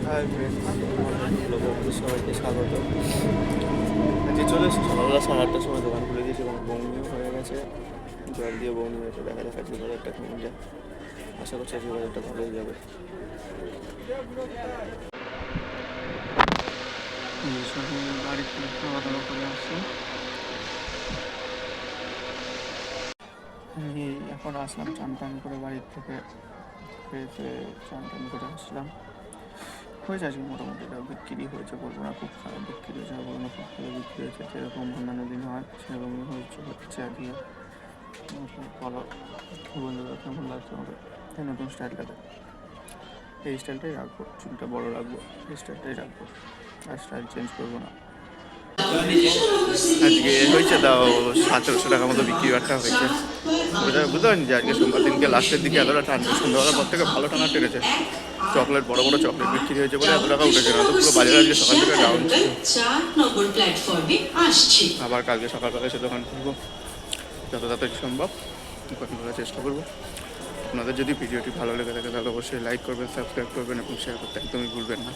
Hi friends, সবাইকে স্বাগত। আজকে চলে এসেছি সকালবেলা 8:30টার সময় দোকান খুলে দিয়েছি এবং বৌনিও হয়ে গেছে। জল দিয়ে বৌনি হয়েছে, দেখা যাক আজকে বাজারটা কেমন যায়। আশা করছি আজকে বাজারটা ভালোই যাবে। বাড়িতে খাওয়া দাওয়া করে আসি। আমি এখন আসলাম চান টান করে বাড়ির থেকে, ফ্রেশে চান টান করে আসলাম। হয়েছে আজকে মোটামুটি, এটা বিক্রি হয়েছে, বলবো না খুব খারাপ বিক্রি হয়েছে, বলবো না খুব ভালো বিক্রি হয়েছে। যেরকম অন্যান্য দিন হয় সেরকমই হচ্ছে আজকে। বলো বন্ধুরা, কেমন লাগছে আমাকে? এই নতুন স্টাইলটাতে, এই স্টাইলটাই রাখবো, চুলটা বড় রাখবো, এই স্টাইলটাই রাখবো, আর স্টাইল চেঞ্জ করবো না। আজকে হয়েছে তাও 1700 টাকার মতো বিক্রি বাট্টা হয়েছে। বুঝতে পারিনি যে আজকে সোমবার দিনকে লাস্টের দিকে এতটা টানবে, সন্ধ্যাবেলার পর থেকে ভালো টানা টেনেছে। চকলেট, বড় বড় চকলেট বিক্রি হয়েছে বলে এত টাকা উঠেছে, না তো পুরো বাজারে আজকে সকাল থেকে ডাউন ছিল। আবার কালকে সকালবেলা এসে দোকান খুলবো, যত তাড়াতাড়ি সম্ভব দোকান খোলার চেষ্টা করবো। আপনাদের যদি ভিডিওটি ভালো লেগে থাকে তাহলে অবশ্যই লাইক করবেন, সাবস্ক্রাইব করবেন এবং শেয়ার করতে একদমই ভুলবেন না।